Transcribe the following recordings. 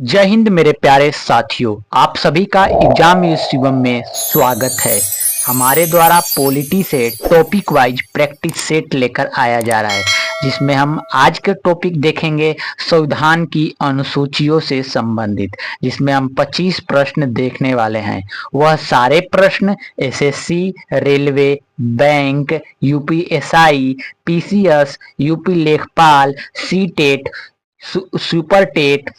जय हिंद मेरे प्यारे साथियों, आप सभी का एग्जाम शिवम में स्वागत है। हमारे द्वारा पॉलिटी से टॉपिक वाइज प्रैक्टिस सेट लेकर आया जा रहा है, जिसमें हम आज के टॉपिक देखेंगे संविधान की अनुसूचियों से संबंधित, जिसमें हम 25 प्रश्न देखने वाले हैं। वह सारे प्रश्न SSC, railway, bank, UPSI, PCS, UP लेखपाल, सी टेट, सुपर टेट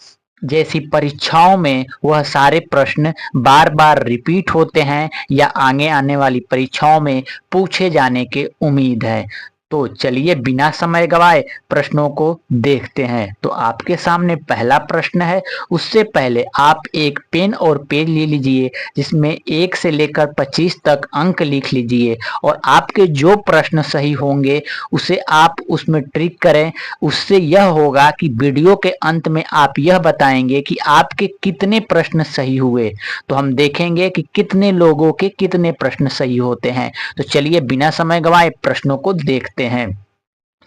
जैसी परीक्षाओं में वह सारे प्रश्न बार बार रिपीट होते हैं या आगे आने वाली परीक्षाओं में पूछे जाने की उम्मीद है। तो चलिए बिना समय गवाए प्रश्नों को देखते हैं। तो आपके सामने पहला प्रश्न है। उससे पहले आप एक पेन और पेज ले लीजिए, जिसमें 1 से लेकर 25 तक अंक लिख लीजिए और आपके जो प्रश्न सही होंगे उसे आप उसमें ट्रिक करें। उससे यह होगा कि वीडियो के अंत में आप यह बताएंगे कि आपके कितने प्रश्न सही हुए। तो हम देखेंगे कि कितने लोगों के कितने प्रश्न सही होते हैं। तो चलिए बिना समय गवाए प्रश्नों को देखते हैं।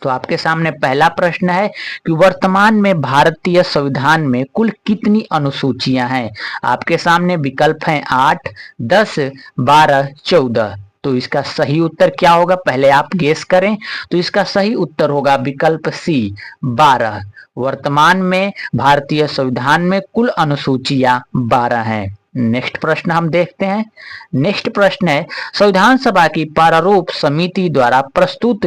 तो आपके सामने पहला प्रश्न है कि वर्तमान में भारतीय संविधान में कुल कितनी अनुसूचियां हैं। आपके सामने विकल्प हैं 8, 10, 12, 14। तो इसका सही उत्तर क्या होगा, पहले आप गेस करें। तो इसका सही उत्तर होगा विकल्प सी, 12। वर्तमान में भारतीय संविधान में कुल अनुसूचियां 12 हैं। नेक्स्ट प्रश्न हम देखते हैं। नेक्स्ट प्रश्न है, संविधान सभा की प्रारूप समिति द्वारा प्रस्तुत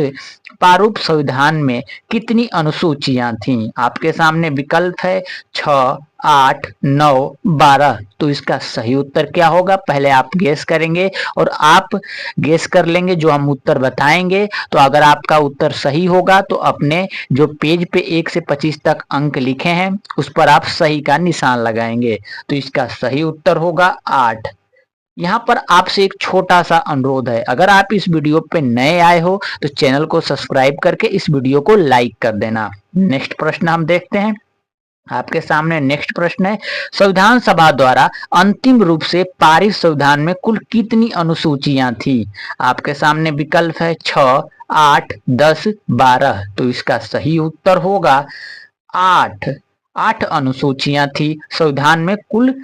प्रारूप संविधान में कितनी अनुसूचियां थीं। आपके सामने विकल्प है 6, 8, 9, 12। तो इसका सही उत्तर क्या होगा, पहले आप गेस करेंगे और आप गेस कर लेंगे जो हम उत्तर बताएंगे। तो अगर आपका उत्तर सही होगा तो अपने जो पेज पे 1 से 25 तक अंक लिखे हैं उस पर आप सही का निशान लगाएंगे। तो इसका सही उत्तर होगा 8। यहाँ पर आपसे एक छोटा सा अनुरोध है, अगर आप इस वीडियो पे नए आए हो तो चैनल को सब्सक्राइब करके इस वीडियो को लाइक कर देना। नेक्स्ट प्रश्न हम देखते हैं। आपके सामने नेक्स्ट प्रश्न है, संविधान सभा द्वारा अंतिम रूप से पारित संविधान में कुल कितनी अनुसूचियां थी। आपके सामने विकल्प है 6, 8, 10, 12। तो इसका सही उत्तर होगा 8। 8 अनुसूचियां थी संविधान में, कुल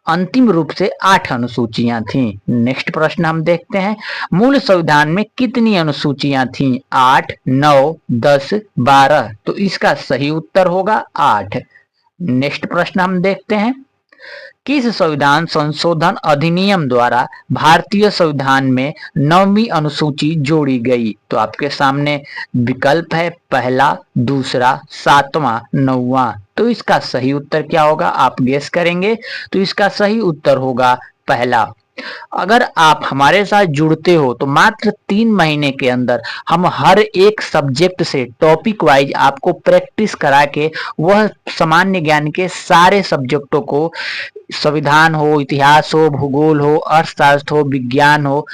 अंतिम रूप से 8 अनुसूचियां थीं। नेक्स्ट प्रश्न हम देखते हैं, मूल संविधान में कितनी अनुसूचियां थीं। 8, 9, 10, 12। तो इसका सही उत्तर होगा 8। नेक्स्ट प्रश्न हम देखते हैं, किस संविधान संशोधन अधिनियम द्वारा भारतीय संविधान में 9वीं अनुसूची जोड़ी गई। तो आपके सामने विकल्प है पहला, दूसरा, 7वां, 9वां। तो इसका सही उत्तर क्या होगा, आप गेस करेंगे। तो इसका सही उत्तर होगा पहला। अगर आप हमारे साथ जुड़ते हो तो मात्र 3 महीने के अंदर हम हर एक सब्जेक्ट से टॉपिक वाइज आपको प्रैक्टिस करा के वह सामान्य ज्ञान के सारे सब्जेक्टों को, संविधान हो, इतिहास हो, भूगोल हो, अर्थशास्त्र हो, विज्ञान हो,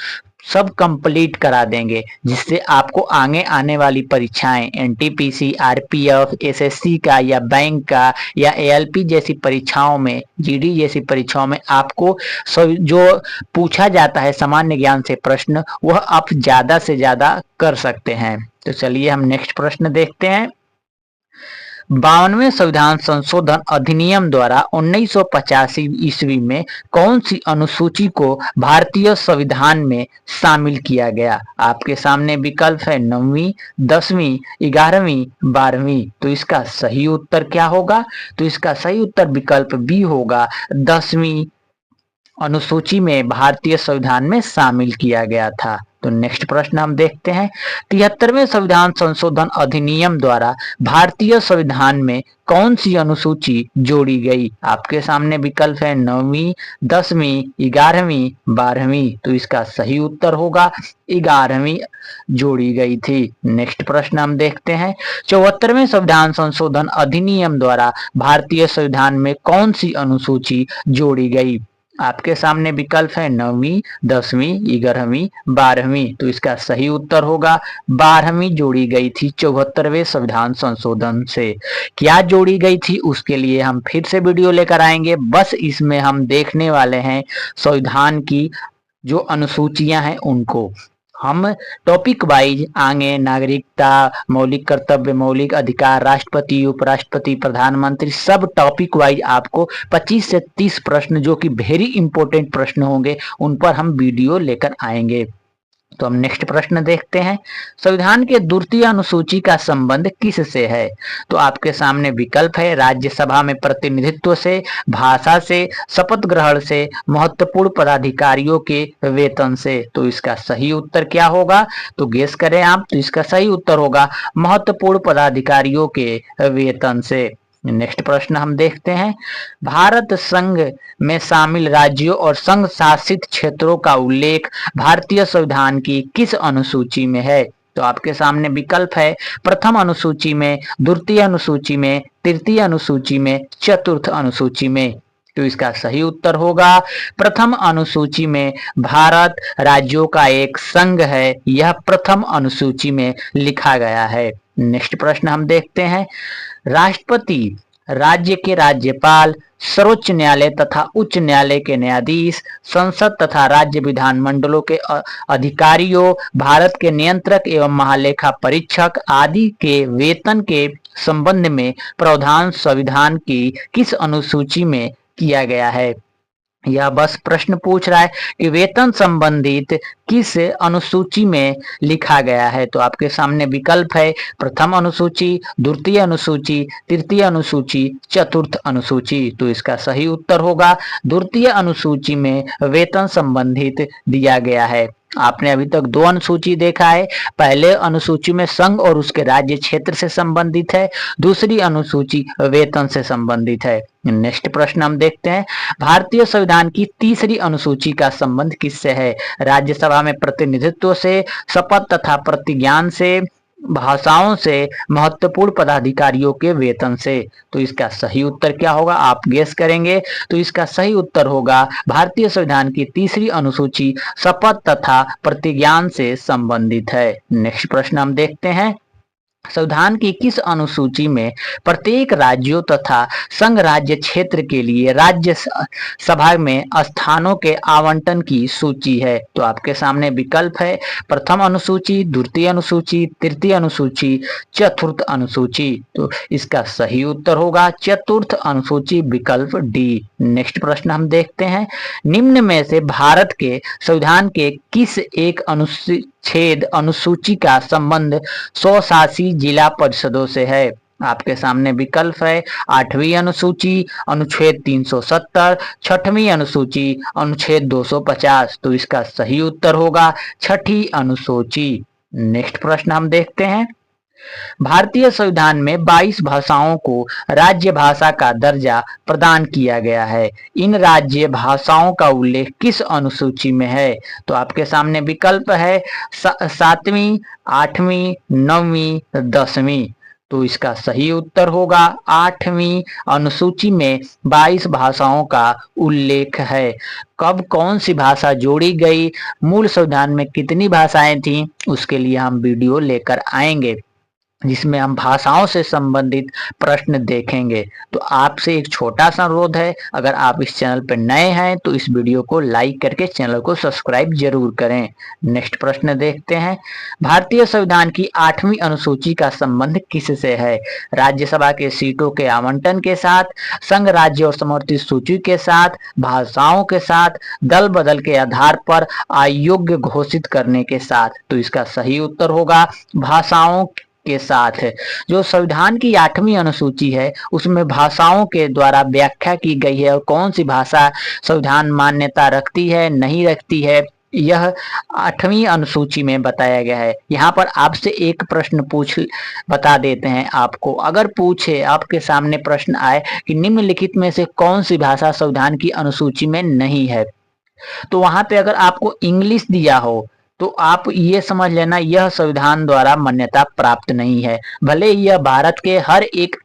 सब कंप्लीट करा देंगे, जिससे आपको आगे आने वाली परीक्षाएं एनटीपीसी, आरपीएफ, एसएससी का या बैंक का या एएलपी जैसी परीक्षाओं में, जीडी जैसी परीक्षाओं में आपको जो पूछा जाता है सामान्य ज्ञान से प्रश्न, वह आप ज्यादा से ज्यादा कर सकते हैं। तो चलिए हम नेक्स्ट प्रश्न देखते हैं। 52वें संविधान संशोधन अधिनियम द्वारा 1985 ईस्वी में कौन सी अनुसूची को भारतीय संविधान में शामिल किया गया। आपके सामने विकल्प है 9वीं, 10वीं, 11वीं, 12वीं। तो इसका सही उत्तर क्या होगा, तो इसका सही उत्तर विकल्प बी होगा, 10वीं अनुसूची में भारतीय संविधान में शामिल किया गया था। तो नेक्स्ट प्रश्न हम देखते हैं, 73वें संविधान संशोधन अधिनियम द्वारा भारतीय संविधान में कौन सी अनुसूची जोड़ी गई। आपके सामने विकल्प है 9वीं, 10वीं, 11वीं, 12वीं। तो इसका सही उत्तर होगा 11वीं जोड़ी गई थी। नेक्स्ट प्रश्न हम देखते हैं, 74वें संविधान संशोधन अधिनियम द्वारा भारतीय संविधान में कौन सी अनुसूची जोड़ी गई। आपके सामने विकल्प है 9वीं, 10वीं, 11वीं, 12वीं। तो इसका सही उत्तर होगा 12वीं जोड़ी गई थी 74वें संविधान संशोधन से। क्या जोड़ी गई थी उसके लिए हम फिर से वीडियो लेकर आएंगे, बस इसमें हम देखने वाले हैं संविधान की जो अनुसूचियां हैं उनको। हम टॉपिक वाइज आगे नागरिकता, मौलिक कर्तव्य, मौलिक अधिकार, राष्ट्रपति, उपराष्ट्रपति, प्रधानमंत्री, सब टॉपिक वाइज आपको 25 से 30 प्रश्न जो कि वेरी इंपॉर्टेंट प्रश्न होंगे उन पर हम वीडियो लेकर आएंगे। तो हम नेक्स्ट प्रश्न देखते हैं, संविधान के द्वितीय अनुसूची का संबंध किससे है? तो आपके सामने विकल्प है, राज्यसभा में प्रतिनिधित्व से, भाषा से, शपथ ग्रहण से, महत्वपूर्ण पदाधिकारियों के वेतन से। तो इसका सही उत्तर क्या होगा? तो गेस करें आप। तो इसका सही उत्तर होगा महत्वपूर्ण पदाधिकारियों के वेतन से। नेक्स्ट प्रश्न हम देखते हैं, भारत संघ में शामिल राज्यों और संघ शासित क्षेत्रों का उल्लेख भारतीय संविधान की किस अनुसूची में है? तो आपके सामने विकल्प है, प्रथम अनुसूची में, द्वितीय अनुसूची में, तृतीय अनुसूची में, चतुर्थ अनुसूची में। तो इसका सही उत्तर होगा प्रथम अनुसूची में। भारत राज्यों का एक संघ है, यह प्रथम अनुसूची में लिखा गया है। नेक्स्ट प्रश्न हम देखते हैं, राष्ट्रपति राज्य के राज्यपाल, सर्वोच्च न्यायालय तथा उच्च न्यायालय के न्यायाधीश, संसद तथा राज्य विधानमंडलों के अधिकारियों, भारत के नियंत्रक एवं महालेखा परीक्षक आदि के वेतन के संबंध में प्रावधान संविधान की किस अनुसूची में किया गया है? यह बस प्रश्न पूछ रहा है कि वेतन संबंधित किस अनुसूची में लिखा गया है। तो आपके सामने विकल्प है, प्रथम अनुसूची, द्वितीय अनुसूची, तृतीय अनुसूची, चतुर्थ अनुसूची। तो इसका सही उत्तर होगा द्वितीय अनुसूची में वेतन संबंधित दिया गया है। आपने अभी तक दो अनुसूची देखा है, पहले अनुसूची में संघ और उसके राज्य क्षेत्र से संबंधित है, दूसरी अनुसूची वेतन से संबंधित है। नेक्स्ट प्रश्न हम देखते हैं, भारतीय संविधान की तीसरी अनुसूची का संबंध किससे है? राज्यसभा में प्रतिनिधित्व से, शपथ तथा प्रतिज्ञान से, भाषाओं से, महत्वपूर्ण पदाधिकारियों के वेतन से। तो इसका सही उत्तर क्या होगा? आप गेस करेंगे। तो इसका सही उत्तर होगा भारतीय संविधान की तीसरी अनुसूची शपथ तथा प्रतिज्ञान से संबंधित है। नेक्स्ट प्रश्न हम देखते हैं, संविधान की किस अनुसूची में प्रत्येक राज्यों तथा संघ राज्य क्षेत्र के लिए राज्य सभा में स्थानों के आवंटन की सूची है? तो आपके सामने विकल्प है, प्रथम अनुसूची, द्वितीय अनुसूची, तृतीय अनुसूची, चतुर्थ अनुसूची। तो इसका सही उत्तर होगा चतुर्थ अनुसूची, विकल्प डी। नेक्स्ट प्रश्न हम देखते हैं, निम्न में से भारत के संविधान के किस एक अनुसूची का संबंध स्वशासी जिला परिषदों से है? आपके सामने विकल्प है, आठवीं अनुसूची अनुच्छेद 370, छठवीं अनुसूची अनुच्छेद 250। तो इसका सही उत्तर होगा छठी अनुसूची। नेक्स्ट प्रश्न हम देखते हैं, भारतीय संविधान में 22 भाषाओं को राज्य भाषा का दर्जा प्रदान किया गया है, इन राज्य भाषाओं का उल्लेख किस अनुसूची में है? तो आपके सामने विकल्प है, 7वीं, 8वीं, 9वीं, 10वीं। तो इसका सही उत्तर होगा 8वीं अनुसूची में 22 भाषाओं का उल्लेख है। कब कौन सी भाषा जोड़ी गई, मूल संविधान में कितनी भाषाएं थी, उसके लिए हम वीडियो लेकर आएंगे जिसमें हम भाषाओं से संबंधित प्रश्न देखेंगे। तो आपसे एक छोटा सा अनुरोध है, अगर आप इस चैनल पर नए हैं तो इस वीडियो को लाइक करके चैनल को सब्सक्राइब जरूर करें। नेक्स्ट प्रश्न देखते हैं, भारतीय संविधान की 8वीं अनुसूची का संबंध किससे है? राज्यसभा के सीटों के आवंटन के साथ, संघ राज्य और समर्थित सूची के साथ, भाषाओं के साथ, दल बदल के आधार पर अयोग्य घोषित करने के साथ। तो इसका सही उत्तर होगा भाषाओं के साथ है। जो संविधान की 8वीं अनुसूची है उसमें भाषाओं के द्वारा व्याख्या की गई है और कौन सी भाषा संविधान मान्यता रखती है, नहीं रखती है, यह 8वीं अनुसूची में बताया गया है। यहाँ पर आपसे एक प्रश्न बता देते हैं आपको, अगर पूछे आपके सामने प्रश्न आए कि निम्नलिखित में से कौन सी भाषा संविधान की अनुसूची में नहीं है, तो वहां पे अगर आपको इंग्लिश दिया हो तो आप ये समझ लेना यह संविधान द्वारा मान्यता प्राप्त नहीं है। भले यह भारत के हर एक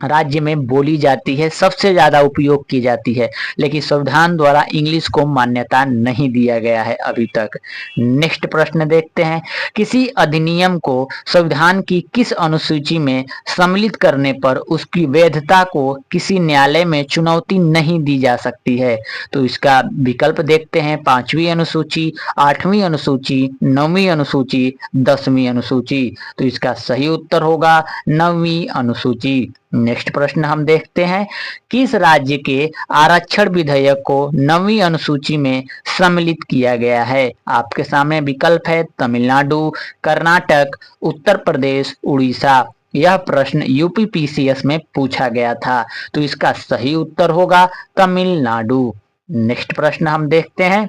राज्य में बोली जाती है, सबसे ज्यादा उपयोग की जाती है, लेकिन संविधान द्वारा इंग्लिश को मान्यता नहीं दिया गया है अभी तक। नेक्स्ट प्रश्न देखते हैं, किसी अधिनियम को संविधान की किस अनुसूची में सम्मिलित करने पर उसकी वैधता को किसी न्यायालय में चुनौती नहीं दी जा सकती है? तो इसका विकल्प देखते हैं, 5वीं अनुसूची, 8वीं अनुसूची, 9वीं अनुसूची, 10वीं अनुसूची। तो इसका सही उत्तर होगा 9वीं अनुसूची। नेक्स्ट प्रश्न हम देखते हैं, किस राज्य के आरक्षण विधेयक को 9वीं अनुसूची में सम्मिलित किया गया है? आपके सामने विकल्प है, तमिलनाडु, कर्नाटक, उत्तर प्रदेश, उड़ीसा। यह प्रश्न यूपीपीसीएस में पूछा गया था, तो इसका सही उत्तर होगा तमिलनाडु। नेक्स्ट प्रश्न हम देखते हैं,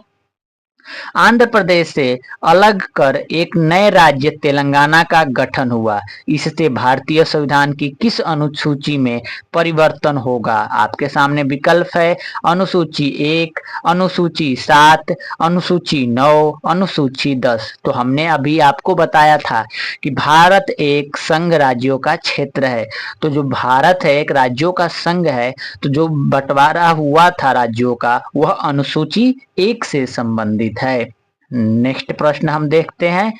आंध्र प्रदेश से अलग कर एक नए राज्य तेलंगाना का गठन हुआ, इससे भारतीय संविधान की किस अनुसूची में परिवर्तन होगा? आपके सामने विकल्प है, अनुसूची 1, अनुसूची 7, अनुसूची 9, अनुसूची 10। तो हमने अभी आपको बताया था कि भारत एक संघ राज्यों का क्षेत्र है, तो जो भारत है एक राज्यों का संघ है, तो जो बंटवारा हुआ था राज्यों का वह अनुसूची 1 से संबंधित है। नेक्स्ट प्रश्न हम देखते हैं,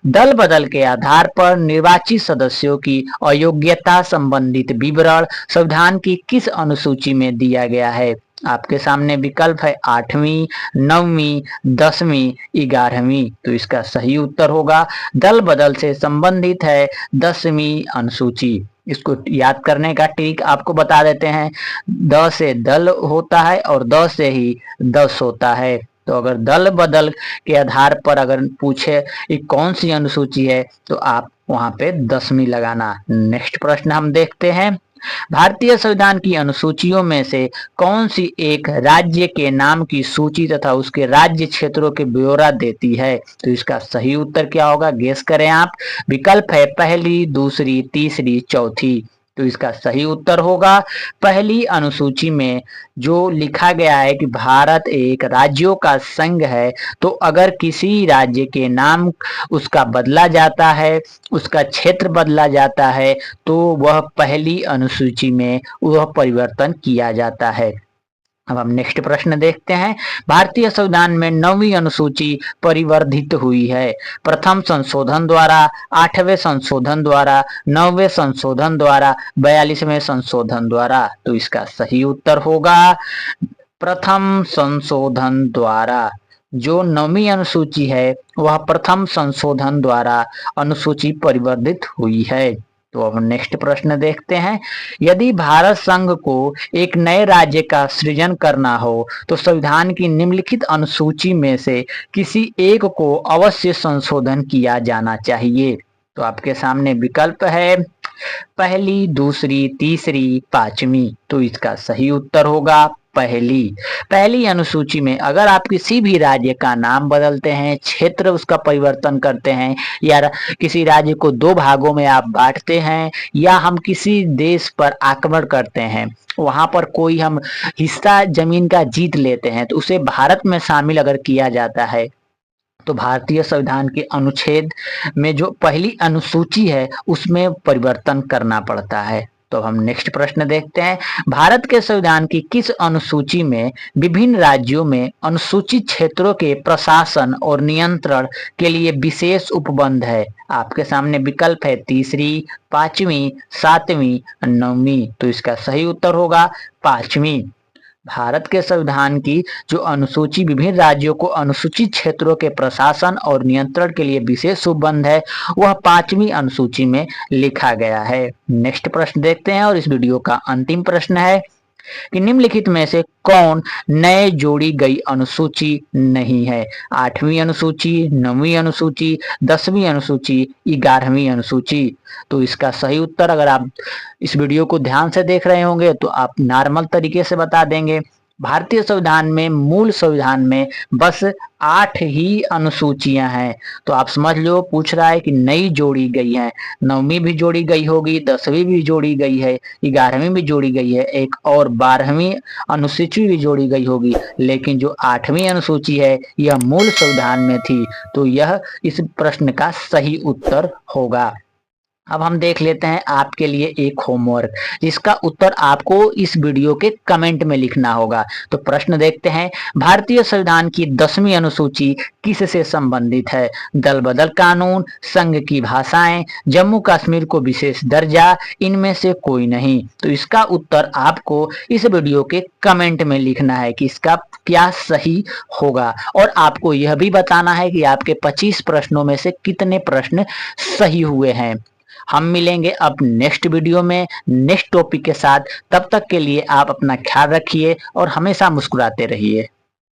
दल बदल के आधार पर निर्वाचित सदस्यों की अयोग्यता संबंधित विवरण संविधान की किस अनुसूची में दिया गया है? आपके सामने विकल्प है, 8वीं, 9वीं, 10वीं, 11वीं। तो इसका सही उत्तर होगा, दल बदल से संबंधित है 10वीं अनुसूची। इसको याद करने का ट्रिक आपको बता देते हैं, द से दल होता है और द से ही 10 होता है। तो अगर दल बदल के आधार पर अगर पूछे कि कौन सी अनुसूची है, तो आप वहां पे 10वीं लगाना। नेक्स्ट प्रश्न हम देखते हैं, भारतीय संविधान की अनुसूचियों में से कौन सी एक राज्य के नाम की सूची तथा उसके राज्य क्षेत्रों के ब्यौरा देती है? तो इसका सही उत्तर क्या होगा, गेस करें आप। विकल्प है, पहली, दूसरी, तीसरी, चौथी। तो इसका सही उत्तर होगा पहली अनुसूची में जो लिखा गया है कि भारत एक राज्यों का संघ है, तो अगर किसी राज्य के नाम उसका बदला जाता है, उसका क्षेत्र बदला जाता है, तो वह पहली अनुसूची में वह परिवर्तन किया जाता है। अब हम नेक्स्ट प्रश्न देखते हैं, भारतीय संविधान में 9वीं अनुसूची परिवर्धित हुई है, प्रथम संशोधन द्वारा, 8वें संशोधन द्वारा, 9वें संशोधन द्वारा, 42वें संशोधन द्वारा। तो इसका सही उत्तर होगा प्रथम संशोधन द्वारा। जो 9वीं अनुसूची है वह प्रथम संशोधन द्वारा अनुसूची परिवर्धित हुई है। तो अब नेक्स्ट प्रश्न देखते हैं, यदि भारत संघ को एक नए राज्य का सृजन करना हो तो संविधान की निम्नलिखित अनुसूची में से किसी एक को अवश्य संशोधन किया जाना चाहिए? तो आपके सामने विकल्प है, पहली, दूसरी, तीसरी, 5वीं। तो इसका सही उत्तर होगा पहली अनुसूची में अगर आप किसी भी राज्य का नाम बदलते हैं, क्षेत्र उसका परिवर्तन करते हैं, या किसी राज्य को 2 भागों में आप बांटते हैं, या हम किसी देश पर आक्रमण करते हैं, वहां पर कोई हम हिस्सा जमीन का जीत लेते हैं, तो उसे भारत में शामिल अगर किया जाता है, तो भारतीय संविधान के अनुच्छेद में जो पहली अनुसूची है उसमें परिवर्तन करना पड़ता है। तो हम नेक्स्ट प्रश्न देखते हैं, भारत के संविधान की किस अनुसूची में विभिन्न राज्यों में अनुसूचित क्षेत्रों के प्रशासन और नियंत्रण के लिए विशेष उपबंध है? आपके सामने विकल्प है, तीसरी, 5वीं, 7वीं, 9वीं। तो इसका सही उत्तर होगा 5वीं। भारत के संविधान की जो अनुसूची विभिन्न राज्यों को अनुसूचित क्षेत्रों के प्रशासन और नियंत्रण के लिए विशेष उपबंध है, वह 5वीं अनुसूची में लिखा गया है। नेक्स्ट प्रश्न देखते हैं और इस वीडियो का अंतिम प्रश्न है कि निम्नलिखित में से कौन नए जोड़ी गई अनुसूची नहीं है? 8वीं अनुसूची, 9वीं अनुसूची, 10वीं अनुसूची, 11वीं अनुसूची। तो इसका सही उत्तर अगर आप इस वीडियो को ध्यान से देख रहे होंगे तो आप नॉर्मल तरीके से बता देंगे। भारतीय संविधान में, मूल संविधान में बस 8 ही अनुसूचियां हैं। तो आप समझ लो पूछ रहा है कि नई जोड़ी गई है, 9वीं भी जोड़ी गई होगी, 10वीं भी जोड़ी गई है, 11वीं भी जोड़ी गई है, एक और 12वीं अनुसूची भी जोड़ी गई होगी, लेकिन जो 8वीं अनुसूची है यह मूल संविधान में थी। तो यह इस प्रश्न का सही उत्तर होगा। अब हम देख लेते हैं आपके लिए एक होमवर्क, जिसका उत्तर आपको इस वीडियो के कमेंट में लिखना होगा। तो प्रश्न देखते हैं, भारतीय संविधान की 10वीं अनुसूची किससे संबंधित है? दल बदल कानून, संघ की भाषाएं, जम्मू कश्मीर को विशेष दर्जा, इनमें से कोई नहीं। तो इसका उत्तर आपको इस वीडियो के कमेंट में लिखना है कि इसका क्या सही होगा, और आपको यह भी बताना है कि आपके 25 प्रश्नों में से कितने प्रश्न सही हुए हैं। हम मिलेंगे अब नेक्स्ट वीडियो में नेक्स्ट टॉपिक के साथ। तब तक के लिए आप अपना ख्याल रखिए और हमेशा मुस्कुराते रहिए।